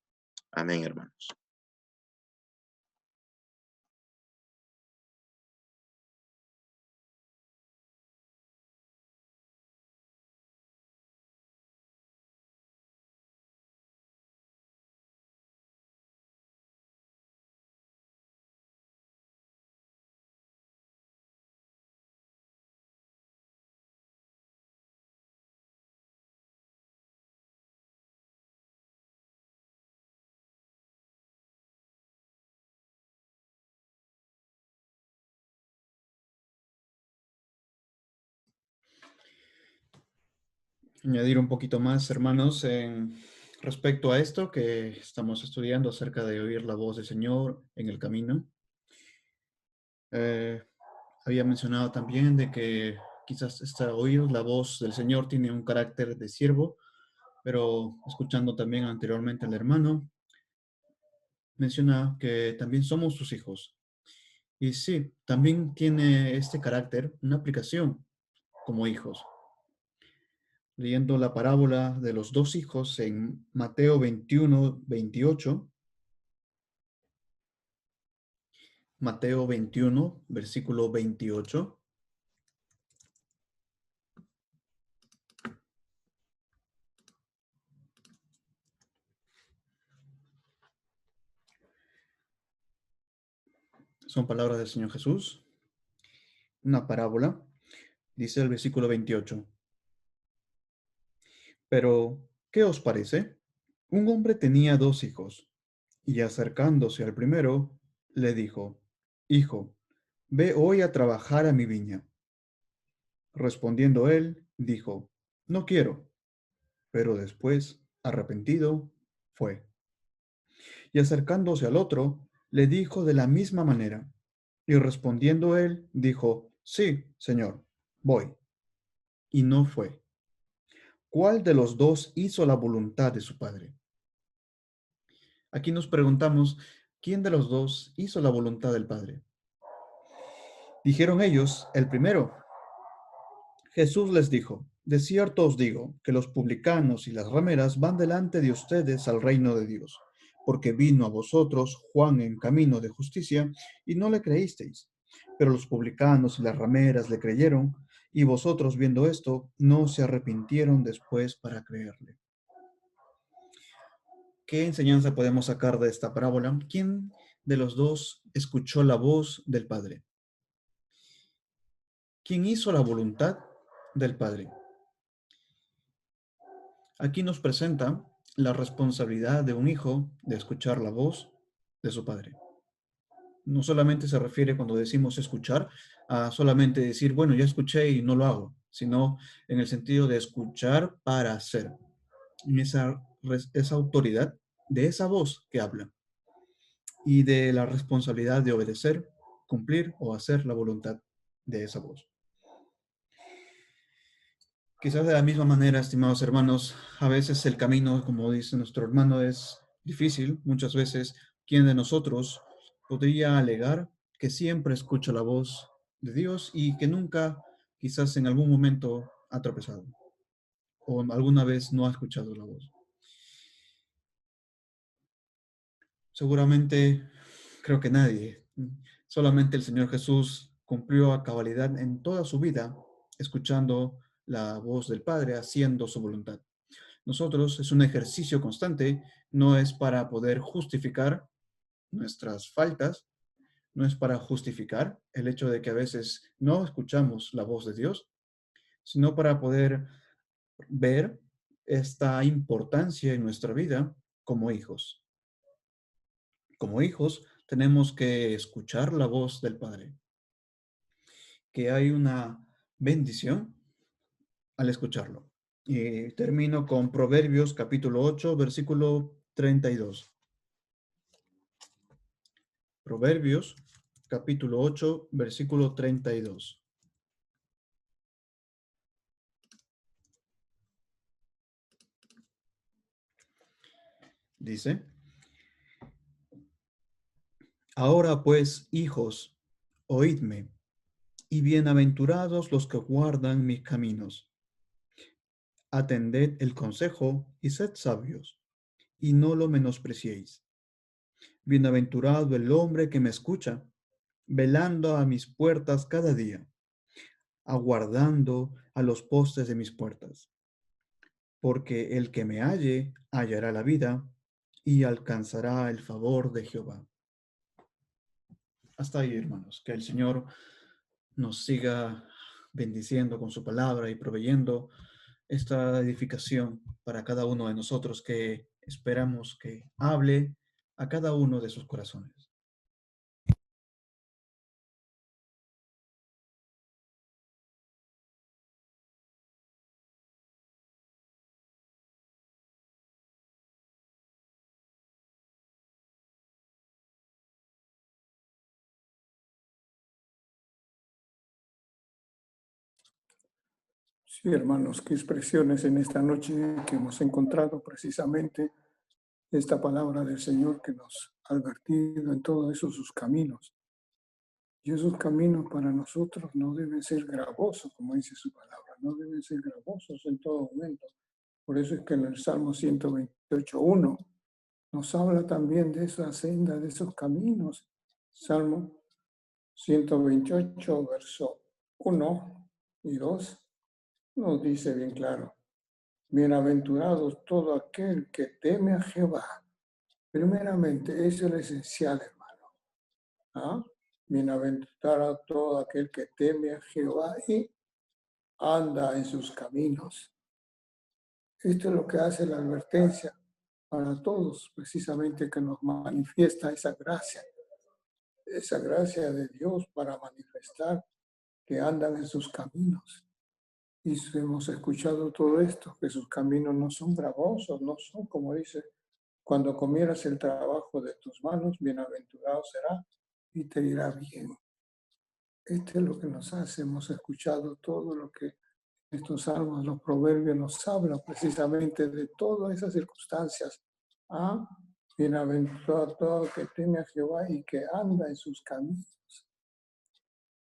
Amén, hermanos. Añadir un poquito más, hermanos, en respecto a esto que estamos estudiando acerca de oír la voz del Señor en el camino. Eh, Había mencionado también de que quizás oír la voz del Señor tiene un carácter de siervo, pero escuchando también anteriormente al hermano, menciona que también somos sus hijos. Y sí, también tiene este carácter una aplicación como hijos. Leyendo la parábola de los dos hijos en Mateo 21-28, Mateo 21, versículo 28. Son palabras del Señor Jesús. Una parábola. Dice el versículo 28. Pero, ¿qué os parece? Un hombre tenía dos hijos, y acercándose al primero, le dijo, Hijo, ve hoy a trabajar a mi viña. Respondiendo él, dijo, No quiero. Pero después, arrepentido, fue. Y acercándose al otro, le dijo de la misma manera. Y respondiendo él, dijo, Sí, Señor, voy. Y no fue. ¿Cuál de los dos hizo la voluntad de su padre? Aquí nos preguntamos, ¿quién de los dos hizo la voluntad del Padre? Dijeron ellos, el primero. Jesús les dijo, de cierto os digo que los publicanos y las rameras van delante de ustedes al reino de Dios, porque vino a vosotros Juan en camino de justicia y no le creísteis, pero los publicanos y las rameras le creyeron, y vosotros viendo esto no se arrepintieron después para creerle. ¿Qué enseñanza podemos sacar de esta parábola? ¿Quién de los dos escuchó la voz del Padre? ¿Quién hizo la voluntad del Padre? Aquí nos presenta la responsabilidad de un hijo de escuchar la voz de su padre. No solamente se refiere cuando decimos escuchar a solamente decir, bueno, ya escuché y no lo hago, sino en el sentido de escuchar para hacer. En esa autoridad de esa voz que habla y de la responsabilidad de obedecer, cumplir o hacer la voluntad de esa voz. Quizás de la misma manera, estimados hermanos, a veces el camino, como dice nuestro hermano, es difícil. Muchas veces, ¿quién de nosotros podría alegar que siempre escucha la voz de Dios y que nunca, quizás en algún momento, ha tropezado o alguna vez no ha escuchado la voz? Seguramente, creo que nadie, solamente el Señor Jesús cumplió a cabalidad en toda su vida, escuchando la voz del Padre, haciendo su voluntad. Nosotros es un ejercicio constante, no es para poder justificar nuestras faltas, no es para justificar el hecho de que a veces no escuchamos la voz de Dios, sino para poder ver esta importancia en nuestra vida como hijos. Como hijos tenemos que escuchar la voz del Padre, que hay una bendición al escucharlo. Y termino con Proverbios capítulo 8, versículo 32. Proverbios capítulo 8, versículo 32. Dice, ahora pues, hijos, oídme, y bienaventurados los que guardan mis caminos. Atended el consejo y sed sabios, y no lo menospreciéis. Bienaventurado el hombre que me escucha, velando a mis puertas cada día, aguardando a los postes de mis puertas. Porque el que me halle hallará la vida y alcanzará el favor de Jehová. Hasta ahí, hermanos. Que el Señor nos siga bendiciendo con su palabra y proveyendo esta edificación para cada uno de nosotros que esperamos que hable a cada uno de sus corazones. Sí, hermanos, qué expresiones en esta noche que hemos encontrado precisamente esta palabra del Señor que nos ha advertido en todos esos sus caminos. Y esos caminos para nosotros no deben ser gravosos, como dice su palabra, no deben ser gravosos en todo momento. Por eso es que en el Salmo 128.1 nos habla también de esa senda, de esos caminos. Salmo 128, verso 1 y 2, nos dice bien claro: bienaventurados todo aquel que teme a Jehová. Primeramente, eso es lo esencial, hermano. ¿Ah? Bienaventurado todo aquel que teme a Jehová y anda en sus caminos. Esto es lo que hace la advertencia para todos, precisamente que nos manifiesta esa gracia de Dios para manifestar que andan en sus caminos. Y hemos escuchado todo esto, que sus caminos no son gravosos, no son, como dice, cuando comieras el trabajo de tus manos, bienaventurado será y te irá bien. Esto es lo que nos hace, hemos escuchado todo lo que estos salmos, los proverbios nos hablan precisamente de todas esas circunstancias. ¿Ah? Bienaventurado todo que teme a Jehová y que anda en sus caminos.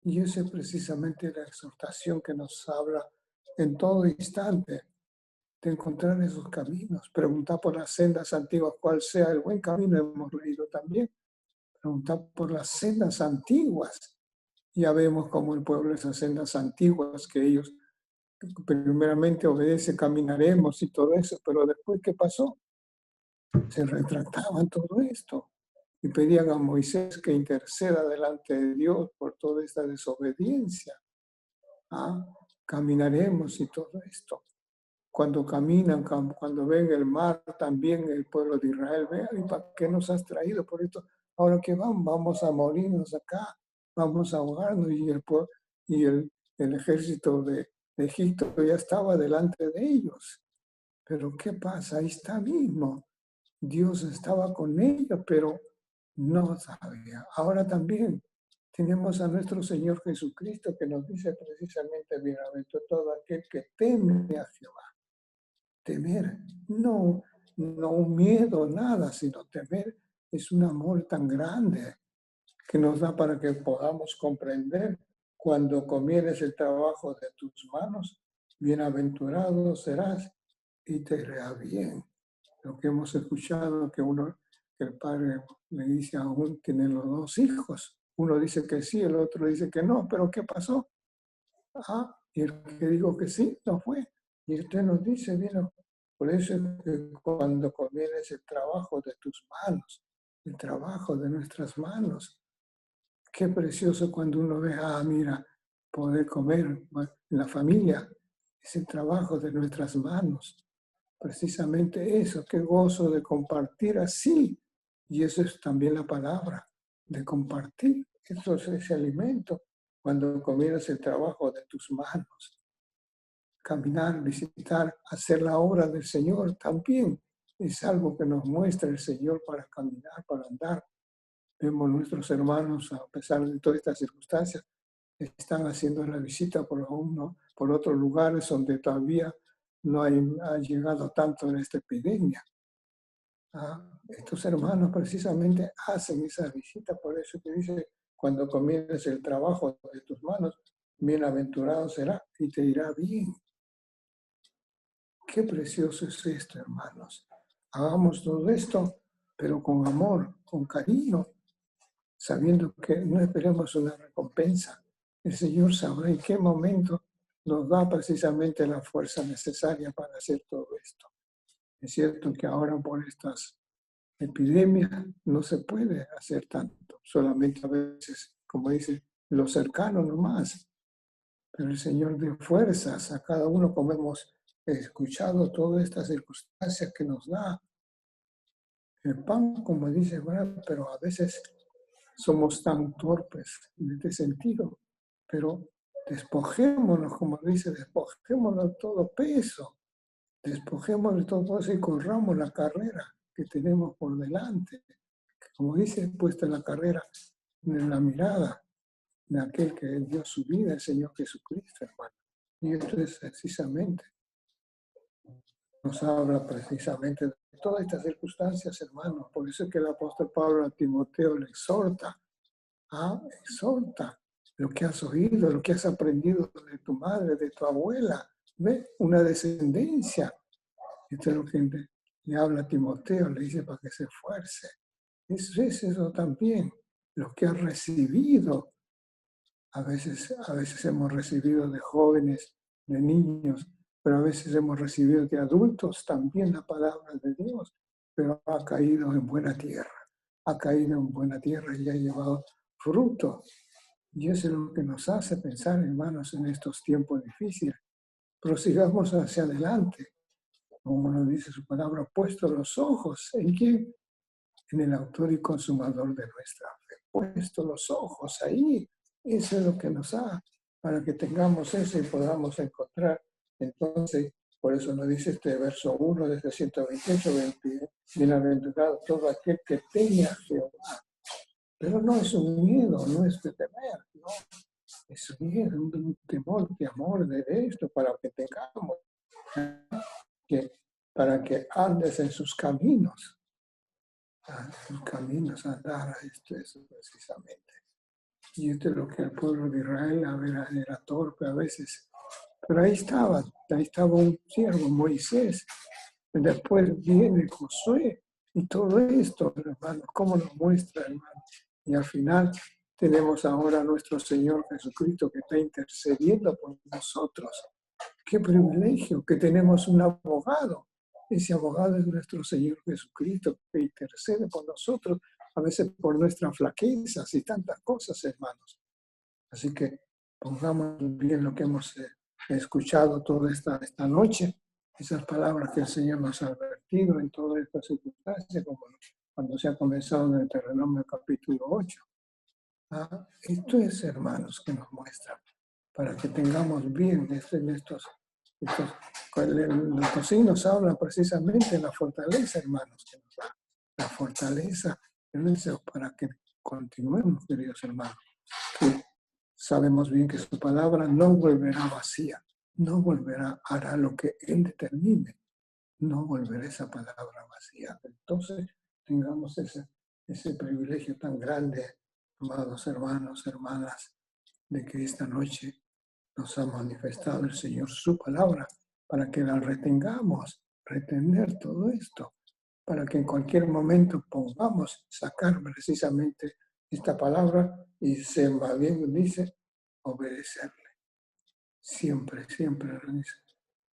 Y esa es precisamente la exhortación que nos habla en todo instante, de encontrar esos caminos. Preguntar por las sendas antiguas cuál sea el buen camino, hemos leído también. Preguntar por las sendas antiguas. Ya vemos cómo el pueblo, esas sendas antiguas que ellos primeramente obedece, caminaremos y todo eso, pero después, ¿qué pasó? Se retractaban todo esto y pedían a Moisés que interceda delante de Dios por toda esta desobediencia. ¿Ah? Caminaremos y todo esto. Cuando caminan, cuando ven el mar, también el pueblo de Israel, vean, ¿y para qué nos has traído por esto? Ahora que vamos a morirnos acá, vamos a ahogarnos, y el ejército de Egipto ya estaba delante de ellos. Pero ¿qué pasa? Ahí está mismo. Dios estaba con ellos, pero no sabía. Ahora también tenemos a nuestro Señor Jesucristo que nos dice precisamente, bienaventurado todo aquel que teme a Jehová. Temer, no un miedo, nada, sino temer es un amor tan grande que nos da para que podamos comprender cuando comieres el trabajo de tus manos, bienaventurado serás y te irá bien. Lo que hemos escuchado, que uno que el padre le dice aún, tiene los dos hijos. Uno dice que sí, el otro dice que no, pero ¿qué pasó? Y el que dijo que sí, no fue. Y usted nos dice, vino, por eso es que cuando comiences el trabajo de tus manos, el trabajo de nuestras manos, qué precioso cuando uno ve, mira, poder comer en la familia, es el trabajo de nuestras manos. Precisamente eso, qué gozo de compartir así. Y eso es también la palabra, de compartir. Eso es ese alimento cuando comienzas el trabajo de tus manos. Caminar, visitar, hacer la obra del Señor también es algo que nos muestra el Señor para caminar, para andar. Vemos nuestros hermanos, a pesar de todas estas circunstancias, están haciendo la visita por otros lugares donde todavía no ha llegado tanto en esta epidemia. Estos hermanos precisamente hacen esa visita, por eso que dice, cuando comiences el trabajo de tus manos, bienaventurado será y te irá bien. Qué precioso es esto, hermanos. Hagamos todo esto, pero con amor, con cariño, sabiendo que no esperemos una recompensa. El Señor sabrá en qué momento nos da precisamente la fuerza necesaria para hacer todo esto. Es cierto que ahora por estas epidemias no se puede hacer tanto, solamente a veces, como dice, lo cercano nomás. Pero el Señor dé fuerzas a cada uno, como hemos escuchado todas estas circunstancias que nos da. El pan, como dice, ¿verdad? Pero a veces somos tan torpes en este sentido, pero despojémonos, como dice, despojémonos de todo peso, despojémonos de todo peso y corramos la carrera que tenemos por delante. Como dice, puesta en la carrera, en la mirada de aquel que dio su vida, el Señor Jesucristo, hermano. Y esto es precisamente, nos habla precisamente de todas estas circunstancias, hermano. Por eso es que el apóstol Pablo a Timoteo le exhorta, exhorta lo que has oído, lo que has aprendido de tu madre, de tu abuela. ¿Ve? Una descendencia. Esto es lo que le habla a Timoteo, le dice para que se esfuerce. Eso es eso también, lo que has recibido. A veces hemos recibido de jóvenes, de niños, pero a veces hemos recibido de adultos también la palabra de Dios, pero ha caído en buena tierra. Ha caído en buena tierra y ha llevado fruto. Y eso es lo que nos hace pensar, hermanos, en estos tiempos difíciles. Prosigamos hacia adelante. Como nos dice su palabra, puesto los ojos en quién, en el autor y consumador de nuestra fe. Puesto los ojos ahí, eso es lo que nos da, para que tengamos eso y podamos encontrar. Entonces, por eso nos dice este verso 1 de este 128, 20, bienaventurado todo aquel que tenga a Jehová. Pero no es un miedo, no es de temer, no. Es un miedo, un temor, de amor, de esto, para que tengamos, para que andes en sus caminos. Sus caminos, andar a esto, eso precisamente. Y esto es lo que el pueblo de Israel era torpe a veces. Pero ahí estaba un siervo, Moisés. Y después viene Josué y todo esto, hermanos, ¿cómo nos muestra, hermano? Y al final tenemos ahora a nuestro Señor Jesucristo que está intercediendo por nosotros. Qué privilegio que tenemos un abogado. Ese abogado es nuestro Señor Jesucristo que intercede por nosotros, a veces por nuestras flaquezas y tantas cosas, hermanos. Así que pongamos bien lo que hemos escuchado toda esta noche, esas palabras que el Señor nos ha advertido en todas estas circunstancias, como cuando se ha comenzado en el Deuteronomio capítulo 8. Esto es, hermanos, que nos muestra, para que tengamos bien estos signos hablan precisamente de la fortaleza, hermanos, que nos da. La fortaleza para que continuemos, queridos hermanos. Que sabemos bien que su palabra no volverá vacía, no volverá, hará lo que Él determine, no volverá esa palabra vacía. Entonces, tengamos ese privilegio tan grande, amados hermanos, hermanas, de que esta noche nos ha manifestado el Señor su palabra para que la retengamos, retener todo esto para que en cualquier momento podamos sacar precisamente esta palabra y se más bien dice obedecerle. Siempre, siempre lo dice.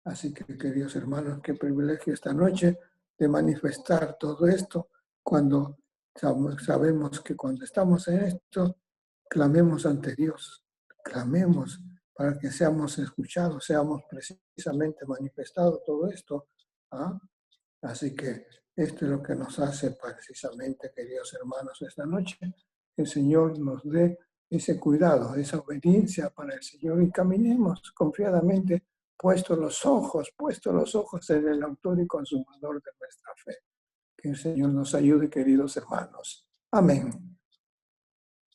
Así que, queridos hermanos, qué privilegio esta noche de manifestar todo esto cuando sabemos que cuando estamos en esto, clamemos ante Dios, clamemos para que seamos escuchados, seamos precisamente manifestado todo esto. ¿Ah? Así que esto es lo que nos hace precisamente, queridos hermanos, esta noche, que el Señor nos dé ese cuidado, esa obediencia para el Señor y caminemos confiadamente puestos los ojos en el autor y consumador de nuestra fe. Que el Señor nos ayude, queridos hermanos. Amén.